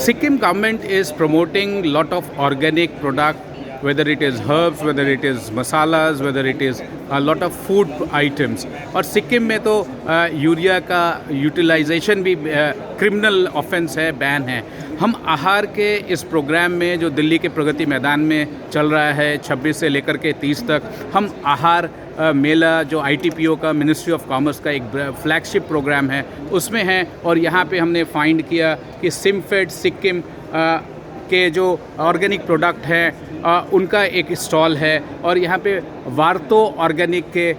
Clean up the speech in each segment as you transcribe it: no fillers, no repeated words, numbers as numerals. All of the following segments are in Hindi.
Sikkim government is promoting lot of organic product, whether it is herbs, whether it is masalas, whether it is a lot of food items. और सिक्किम में तो यूरिया का यूटिलाइजेशन भी क्रिमिनल ऑफेंस है, बैन है। हम आहार के इस प्रोग्राम में जो दिल्ली के प्रगति मैदान में चल रहा है 26 से लेकर के 30 तक, हम आहार मेला जो ITPO का, मिनिस्ट्री ऑफ कॉमर्स का एक फ्लैगशिप प्रोग्राम है, उसमें है। और यहाँ पे हमने फाइंड किया कि सिमफेड सिक्किम के जो ऑर्गेनिक प्रोडक्ट हैं उनका एक स्टॉल है, और यहाँ पे वार्तो ऑर्गेनिक के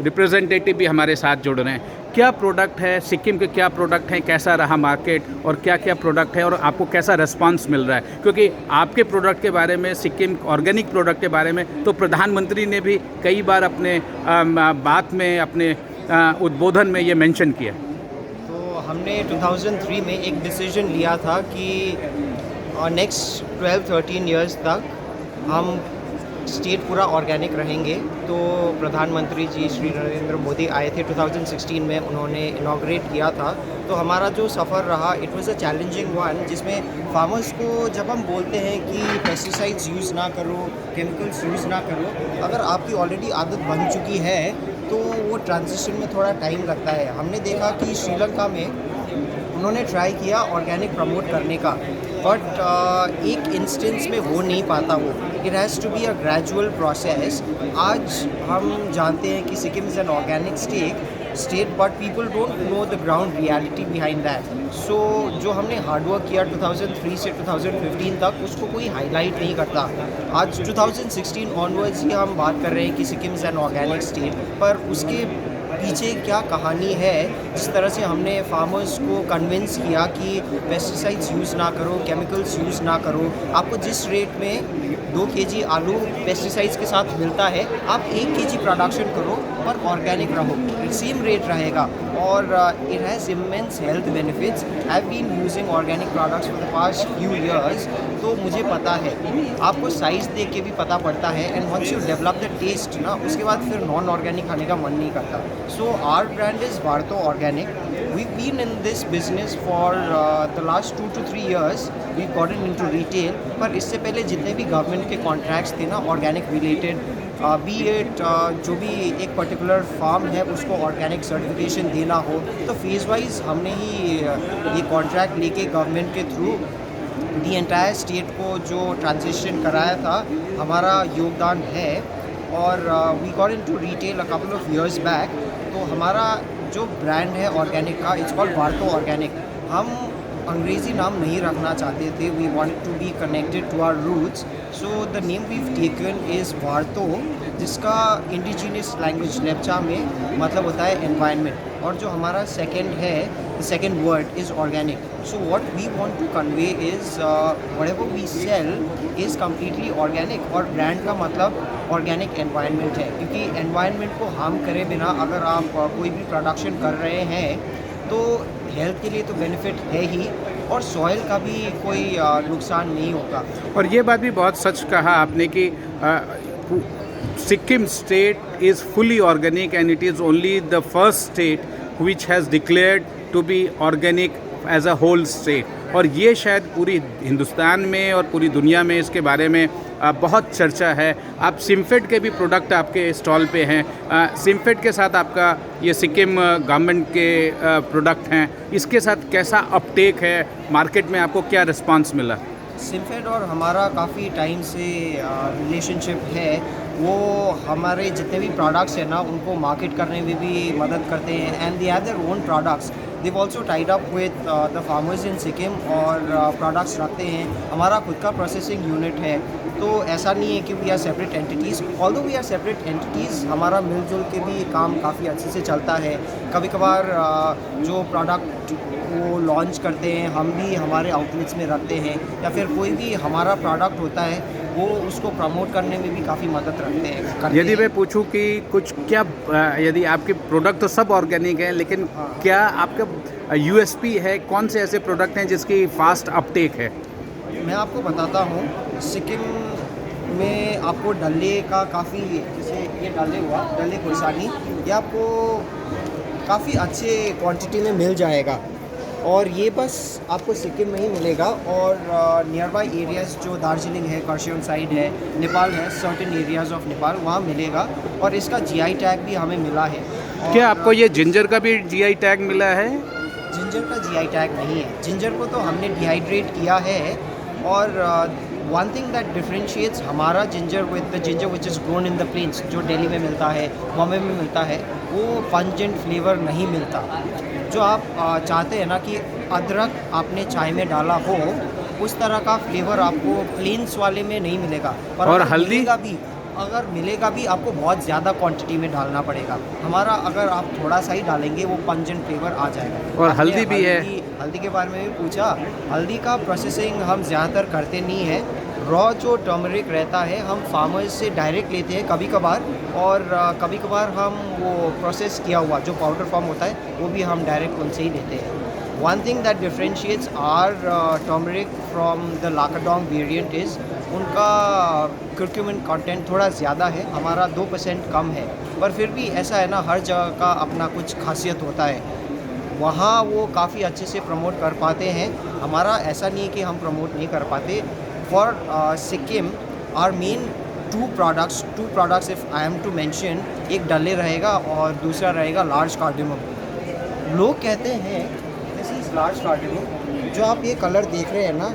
रिप्रेजेंटेटिव भी हमारे साथ जुड़ रहे हैं। क्या प्रोडक्ट है सिक्किम के, क्या प्रोडक्ट हैं, कैसा रहा मार्केट, और क्या क्या प्रोडक्ट है और आपको कैसा रिस्पांस मिल रहा है? क्योंकि आपके प्रोडक्ट के बारे में, सिक्किम ऑर्गेनिक प्रोडक्ट के बारे में तो प्रधानमंत्री ने भी कई बार अपने बात में, अपने उद्बोधन में ये मेंशन किया। तो हमने 2003 में एक डिसीजन लिया था कि नेक्स्ट 12-13 इयर्स तक हम स्टेट पूरा ऑर्गेनिक रहेंगे। तो प्रधानमंत्री जी श्री नरेंद्र मोदी आए थे 2016 में, उन्होंने इनॉग्रेट किया था। तो हमारा जो सफ़र रहा, it was a challenging one, जिसमें फार्मर्स को जब हम बोलते हैं कि पेस्टिसाइड्स यूज़ ना करो, केमिकल्स यूज़ ना करो, अगर आपकी ऑलरेडी आदत बन चुकी है तो वो ट्रांजिशन में थोड़ा टाइम लगता है। हमने देखा कि श्रीलंका में उन्होंने ट्राई किया ऑर्गेनिक प्रमोट करने का, बट एक इंस्टेंस में हो नहीं पाता वो। It has to be a gradual process. आज हम जानते हैं कि Sikkim is an organic state, but people don't know the ground reality behind that. So जो हमने हार्डवर्क किया 2003 से 2015 तक, उसको कोई हाईलाइट नहीं करता। आज 2016 ऑनवर्ड्स ही हम बात कर रहे हैं कि Sikkim is an organic state, पर उसके पीछे क्या कहानी है, जिस तरह से हमने फार्मर्स को कन्विंस किया कि पेस्टिसाइड्स यूज़ ना करो, केमिकल्स यूज़ ना करो। आपको जिस रेट में 2 kg आलू पेस्टिसाइड्स के साथ मिलता है, आप 1 kg प्रोडक्शन करो पर ऑर्गेनिक रहो, सेम रेट रहेगा। और it has immense health benefits. I have been using organic products for the past few years, तो मुझे पता है। आपको साइज़ देख के भी पता पड़ता है, and once you develop the taste ना, उसके बाद फिर नॉन ऑर्गेनिक खाने का मन नहीं करता। So our brand is Varto Organic. We've been in this business for the last 2 to 3 years. We've gotten into retail. पर इससे पहले जितने भी गवर्नमेंट के कॉन्ट्रैक्ट्स थे ना ऑर्गेनिक रिलेटेड, बी इट जो भी एक पर्टिकुलर फार्म है उसको ऑर्गेनिक सर्टिफिकेशन देना हो, तो फेज़ वाइज हमने ही ये कॉन्ट्रैक्ट लेके गवर्नमेंट के थ्रू दी एंटायर स्टेट को जो ट्रांजिशन कराया था, हमारा योगदान है। और we got into retail a couple of years back. तो हमारा जो ब्रांड है ऑर्गेनिक का, इट्स कॉल्ड वार्तो ऑर्गेनिक। हम अंग्रेज़ी नाम नहीं रखना चाहते थे, we wanted to be connected to our roots. So the name we've taken is Varto, जिसका इंडिजिनियस लैंग्वेज लेप्चा में मतलब होता है एनवायरनमेंट। और जो हमारा सेकंड है, the second word is organic. So what we want to convey is whatever we sell is completely organic. और ब्रांड का मतलब ऑर्गेनिक एनवायरनमेंट है, क्योंकि एनवायरनमेंट को हार्म करे बिना अगर आप कोई भी प्रोडक्शन कर रहे हैं तो हेल्थ के लिए तो बेनिफिट है ही, और सॉइल का भी कोई नुकसान नहीं होगा। और ये बात भी बहुत सच कहा आपने कि Sikkim state is fully organic, and it is only the first state which has declared to be organic as a whole state. और ये शायद पूरी हिंदुस्तान में और पूरी दुनिया में इसके बारे में बहुत चर्चा है। आप सिमफेड के भी प्रोडक्ट आपके स्टॉल पे हैं। सिमफेड के साथ आपका ये सिक्किम गवर्नमेंट के प्रोडक्ट हैं, इसके साथ कैसा अपटेक है मार्केट में, आपको क्या रिस्पांस मिला? सिमफेड और हमारा काफ़ी टाइम से रिलेशनशिप है। वो हमारे जितने भी प्रोडक्ट्स हैं ना, उनको मार्केट करने में भी मदद करते हैं, and they have their own products. They've also tied up with the farmers in Sikkim और प्रोडक्ट्स रखते हैं। हमारा खुद का प्रोसेसिंग यूनिट है, तो ऐसा नहीं है कि we are separate entities. Although we are separate entities, हमारा मिलजुल के भी काम काफ़ी अच्छे से चलता है। कभी कभार जो प्रोडक्ट वो लॉन्च करते हैं, हम भी हमारे आउटलेट्स में रखते हैं, या फिर कोई भी हमारा प्रोडक्ट होता है वो उसको प्रमोट करने में भी काफ़ी मदद रखते हैं। यदि मैं पूछूं कि कुछ क्या, यदि आपके प्रोडक्ट तो सब ऑर्गेनिक हैं, लेकिन क्या आपका यूएसपी है, कौन से ऐसे प्रोडक्ट हैं जिसकी फास्ट अपटेक है? मैं आपको बताता हूँ, सिक्किम में आपको डल्ले का काफ़ी, जैसे ये डल्ले हुआ, डल्ले खुर्सानी, ये आपको काफ़ी अच्छे क्वांटिटी में मिल जाएगा। और ये बस आपको सिक्किम में ही मिलेगा और नियर बाई एरियाज़ जो दार्जिलिंग है, कार्शियंग साइड है, नेपाल है, सर्टेन एरियाज़ ऑफ नेपाल वहाँ मिलेगा और इसका जीआई टैग भी हमें मिला है। और क्या आपको ये जिंजर का भी जीआई टैग मिला है? जिंजर का जीआई टैग नहीं है। जिंजर को तो हमने डिहाइड्रेट किया है और वन थिंग दैट डिफरेंशिएट्स हमारा ginger with the ginger which is grown in the plains, जो दिल्ली में मिलता है, बॉम्बे में मिलता है, वो पंजेंट फ्लेवर नहीं मिलता। जो आप चाहते हैं ना कि अदरक आपने चाय में डाला हो, उस तरह का फ्लेवर आपको प्लेन्स वाले में नहीं मिलेगा। और अगर हल्दी? मिलेगा भी, अगर मिलेगा भी आपको बहुत ज़्यादा क्वांटिटी में डालना पड़ेगा। हमारा अगर आप थोड़ा सा ही डालेंगे वो पंजेंट फ्लेवर आ जाएगा। और आपने हल्दी भी है? हल्दी के बारे में भी पूछा। हल्दी का प्रोसेसिंग हम ज़्यादातर करते नहीं है। रॉ जो टर्मरिक रहता है हम फार्मर्स से डायरेक्ट लेते हैं कभी कभार, और कभी कभार हम वो प्रोसेस किया हुआ जो पाउडर फॉर्म होता है वो भी हम डायरेक्ट उनसे ही लेते हैं। One thing that differentiates our turmeric from the Lakadong variant is उनका कर्क्यूमिन कंटेंट थोड़ा ज़्यादा है, हमारा 2% कम है। पर फिर भी ऐसा है ना, हर जगह का अपना कुछ खासियत होता है। वहाँ वो काफ़ी अच्छे से प्रमोट कर पाते हैं, हमारा ऐसा नहीं है कि हम प्रमोट नहीं कर पाते। For Sikkim our main two products if I am to mention, एक डले रहेगा और दूसरा रहेगा लार्ज कार्डेमम। लोग कहते हैं दिस इज़ लार्ज कार्डेमम। जो आप ये कलर देख रहे हैं ना,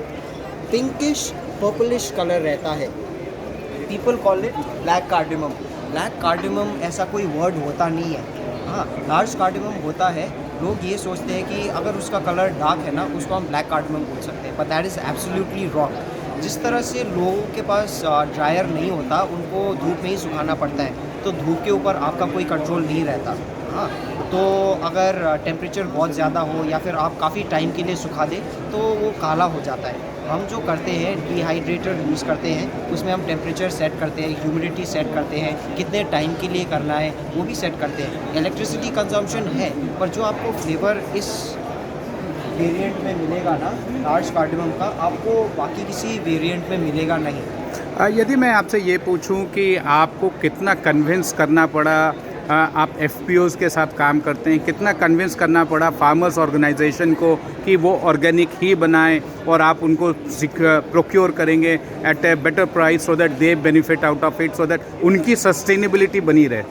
पिंकिश पर्पलिश कलर रहता है, people call it black cardamom. Black cardamom ऐसा कोई वर्ड होता नहीं है। हाँ, लार्ज कार्डेमम होता है। लोग ये सोचते हैं कि अगर उसका कलर डार्क है ना, उसको हम ब्लैक कार्डेमम बोल सकते हैं, but that is absolutely wrong. जिस तरह से लोगों के पास ड्रायर नहीं होता, उनको धूप में ही सुखाना पड़ता है, तो धूप के ऊपर आपका कोई कंट्रोल नहीं रहता। हाँ, तो अगर टेम्परेचर बहुत ज़्यादा हो या फिर आप काफ़ी टाइम के लिए सुखा दें तो वो काला हो जाता है। हम जो करते हैं डिहाइड्रेटर यूज़ करते हैं, उसमें हम टेम्परेचर सेट करते हैं, ह्यूमिडिटी सेट करते हैं, कितने टाइम के लिए करना है वो भी सेट करते हैं। इलेक्ट्रिसिटी कंजम्पशन है, पर जो आपको फ्लेवर इस वेरिएंट में मिलेगा ना लार्ज कार्डेमम का, आपको बाकी किसी वेरिएंट में मिलेगा नहीं। यदि मैं आपसे ये पूछूं कि आपको कितना कन्विंस करना पड़ा, आप एफपीओज़ के साथ काम करते हैं, कितना कन्विंस करना पड़ा फार्मर्स ऑर्गेनाइजेशन को कि वो ऑर्गेनिक ही बनाएं और आप उनको प्रोक्योर करेंगे at a better price so that they benefit out of it, so that उनकी सस्टेनेबिलिटी बनी रहे?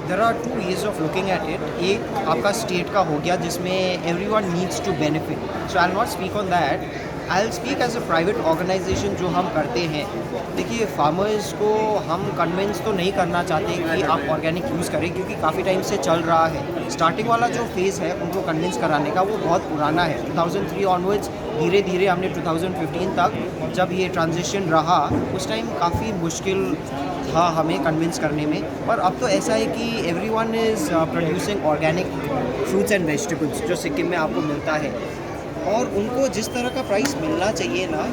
There are two ways of looking at it. एक आपका स्टेट का हो गया जिसमें everyone needs to benefit, so I will not speak on that. I will speak as a private organisation जो हम करते हैं। देखिए, फार्मर्स को हम कन्विंस तो नहीं करना चाहते कि आप ऑर्गेनिक यूज़ करें, क्योंकि काफ़ी टाइम से चल रहा है। स्टार्टिंग वाला जो फेज़ है उनको कन्विंस कराने का वो बहुत पुराना है। 2003 ऑनवर्ड्स धीरे धीरे हमने 2015 तक जब ये ट्रांजिशन रहा, उस टाइम काफ़ी मुश्किल था हमें कन्विंस करने में। पर अब तो ऐसा है कि everyone is producing organic fruits and vegetables जो सिक्किम में आपको मिलता है, और उनको जिस तरह का प्राइस मिलना चाहिए ना,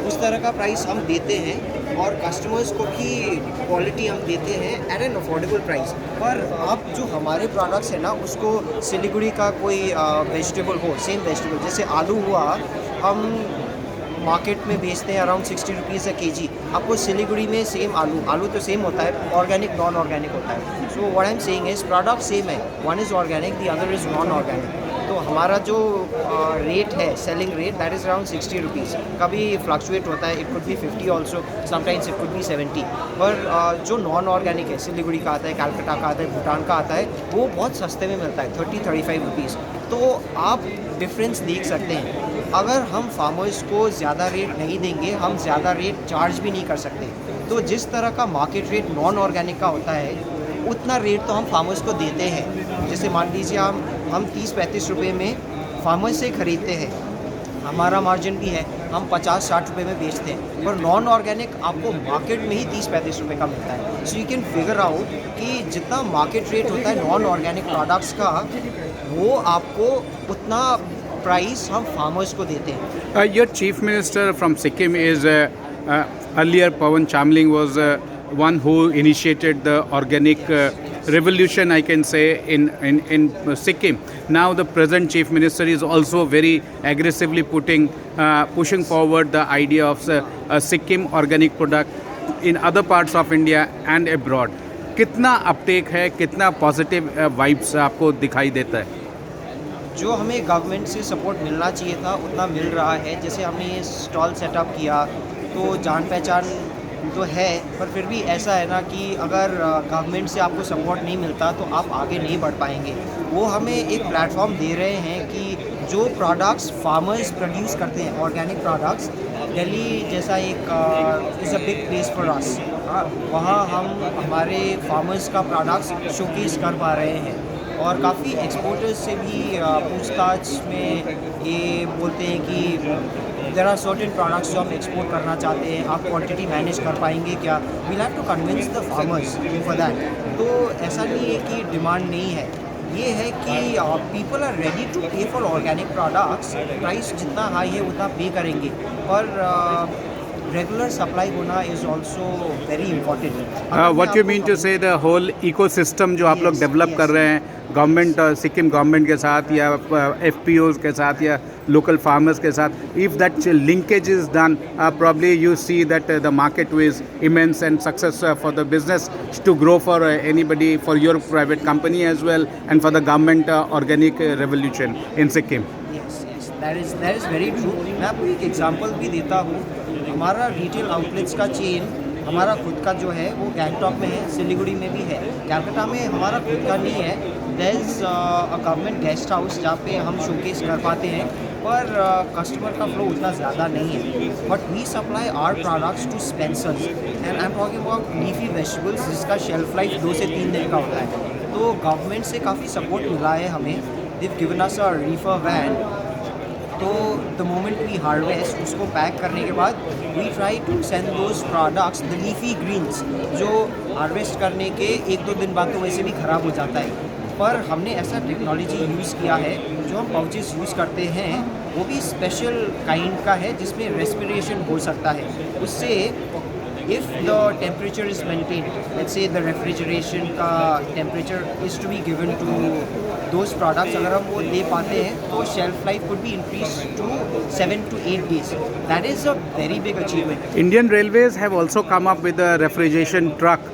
उस तरह का प्राइस हम देते हैं, और कस्टमर्स को भी क्वालिटी हम देते हैं एट एन अफोर्डेबल प्राइस। पर अब जो हमारे प्रोडक्ट्स हैं ना, उसको सिलीगुड़ी का कोई वेजिटेबल हो, सेम वेजिटेबल जैसे आलू हुआ, हम मार्केट में बेचते हैं अराउंड 60 रुपीज़ अ केजी। आपको सिलीगुड़ी में सेम आलू तो सेम होता है, ऑर्गेनिक नॉन ऑर्गेनिक होता है। So what I am saying is product same है, one is organic the other is non organic. तो हमारा जो रेट है, selling rate, that is around 60 rupees. कभी फ्लक्चुएट होता है, it could be 50 also, sometimes it could be 70। पर जो नॉन ऑर्गेनिक है, सिलीगुड़ी का आता है, कैलकाटा का आता है, भूटान का आता है, वो बहुत सस्ते में मिलता है, 30-35 रुपीज़। तो आप डिफरेंस देख सकते हैं। अगर हम फार्मर्स को ज़्यादा रेट नहीं देंगे, हम ज़्यादा रेट चार्ज भी नहीं कर सकते। तो जिस तरह का मार्केट रेट नॉन ऑर्गेनिक का होता है, उतना रेट तो हम फार्मर्स को देते हैं। जैसे मान लीजिए हम 30-35 रुपये में फार्मर्स से ख़रीदते हैं, हमारा मार्जिन भी है, हम 50-60 रुपये में बेचते हैं। पर नॉन ऑर्गेनिक आपको मार्केट में ही 30-35 रुपये का मिलता है। So you can figure out कि जितना मार्केट रेट होता है नॉन ऑर्गेनिक प्रोडक्ट्स का, वो आपको उतना प्राइस हम फार्मर्स को देते हैं। Your chief minister from Sikkim is earlier Pawan Chamling was one who initiated the organic revolution, I can say, in Sikkim. Now the present chief minister is also very aggressively pushing forward the idea of a Sikkim organic product in other parts of India and abroad. कितना अपटेक है, कितना पॉजिटिव वाइब्स आपको दिखाई देता है? जो हमें गवर्नमेंट से सपोर्ट मिलना चाहिए था उतना मिल रहा है। जैसे हमने ये स्टॉल सेटअप किया तो जान पहचान तो है, पर फिर भी ऐसा है ना कि अगर गवर्नमेंट से आपको सपोर्ट नहीं मिलता तो आप आगे नहीं बढ़ पाएंगे। वो हमें एक प्लेटफॉर्म दे रहे हैं कि जो प्रोडक्ट्स फार्मर्स प्रोड्यूस करते हैं, ऑर्गेनिक प्रोडक्ट्स, दिल्ली जैसा एक is a big place for us. वहाँ हम हमारे फार्मर्स का प्रोडक्ट्स शोकेस कर पा रहे हैं और काफ़ी एक्सपोर्टर्स से भी पूछताछ में ये बोलते हैं कि देयर आर सर्टेन प्रोडक्ट्स जो हम एक्सपोर्ट करना चाहते हैं, आप क्वांटिटी मैनेज कर पाएंगे क्या? We'll have to convince the farmers for that. तो ऐसा नहीं है कि डिमांड नहीं है, ये है कि people are ready to pay for organic products. Price जितना हाई है उतना पे करेंगे, पर रेगुलर सप्लाई होना is also very important. What you mean to say the whole ecosystem जो आप लोग डेवलप कर रहे हैं गवर्नमेंट, सिक्किम गवर्नमेंट के साथ या FPOs के साथ या लोकल फार्मर्स के साथ, if that linkage is done, probably you see that the market is immense and success for the business to grow for anybody, for your private company as well, and for the government organic revolution in Sikkim. Yes, that is very true. मैं आपको एक एग्जांपल भी देता हूँ। हमारा रिटेल आउटलेट्स का चेन हमारा खुद का जो है वो गैंगटॉक में है, सिलीगुड़ी में भी है, कलकत्ता में हमारा खुद का नहीं है। There is a government guest house जहाँ पे हम शोकेस कर पाते हैं, पर कस्टमर का फ्लो उतना ज़्यादा नहीं है। But we supply our products to Spencer's and I am talking about leafy vegetables जिसका शेल्फ लाइफ 2 से 3 दिन का होता है। तो गवर्नमेंट से काफ़ी सपोर्ट मिला है हमें। They given us a reefer van. तो द मोमेंट वी हार्वेस्ट उसको पैक करने के बाद we try to send those products, the leafy greens, जो हार्वेस्ट करने के 1-2 दिन बाद तो वैसे भी ख़राब हो जाता है, पर हमने ऐसा टेक्नोलॉजी यूज़ किया है जो हम पाउचेस यूज़ करते हैं वो भी स्पेशल काइंड का है जिसमें रेस्पिरेशन हो सकता है। उससे if the temperature is maintained, let's say the refrigeration का temperature is to be given to those products, अगर हम वो दे पाते हैं तो shelf life could be increased to 7 to 8 days. That is a very big achievement. Indian Railways have also come up with a refrigeration truck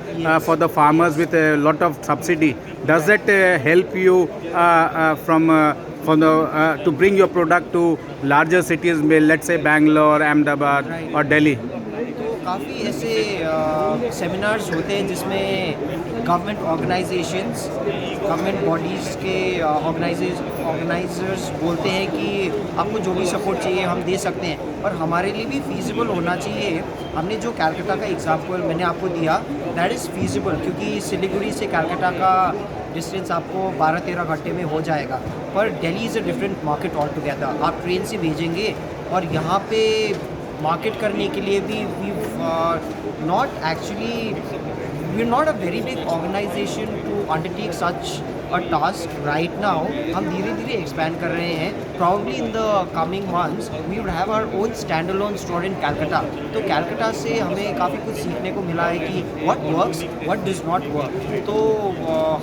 for the farmers with a lot of subsidy. Does that help you to bring your product to larger cities, let's say Bangalore, Ahmedabad, Right. or Delhi? तो काफ़ी ऐसे सेमिनार्स होते हैं जिसमें गवर्नमेंट ऑर्गेनाइजेशंस, गवर्नमेंट बॉडीज़ के ऑर्गेनाइजर्स बोलते हैं कि आपको जो भी सपोर्ट चाहिए हम दे सकते हैं, पर हमारे लिए भी फीजिबल होना चाहिए। हमने जो कलकत्ता का एग्जांपल मैंने आपको दिया, दैट इज़ फीजिबल, क्योंकि सिलीगुड़ी से कलकत्ता का डिस्टेंस आपको 12-13 घंटे में हो जाएगा, पर Delhi is a different market all together. आप ट्रेन से भेजेंगे और यहाँ पे मार्केट करने के लिए भी we not a very big organisation to undertake such a task right now. हम धीरे धीरे एक्सपैंड कर रहे हैं। Probably in the coming months we would have our own stand alone store in Calcutta. तो कलकत्ता से हमें काफ़ी कुछ सीखने को मिला है कि what works, what does not work. तो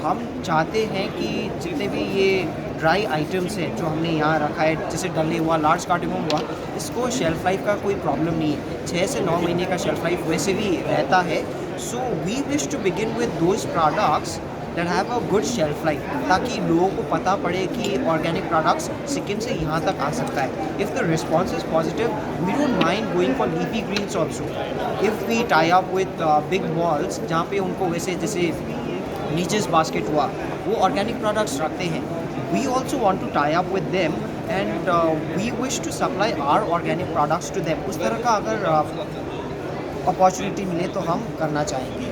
हम चाहते हैं कि जितने भी ये ड्राई आइटम्स हैं जो हमने यहाँ रखा है, जैसे डले हुआ, लार्ज कार्डिमम हुआ, इसको शेल्फ लाइफ का कोई प्रॉब्लम नहीं है। 6 से 9 महीने का शेल्फ लाइफ वैसे भी रहता है। So we wish to begin with those products that have a good shelf life, ताकि लोगों को पता पड़े कि ऑर्गेनिक प्रोडक्ट्स सिक्किम से यहाँ तक आ सकता है। If the response is positive we don't mind going for leafy greens also. If we tie up with big malls जहाँ पे उनको वैसे जैसे नीचेस बास्केट हुआ, वो ऑर्गेनिक प्रोडक्ट्स रखते हैं, we also want to tie up with them and we wish to supply our organic products to them. उस तरह का अगर अपॉर्चुनिटी मिले तो हम करना चाहेंगे।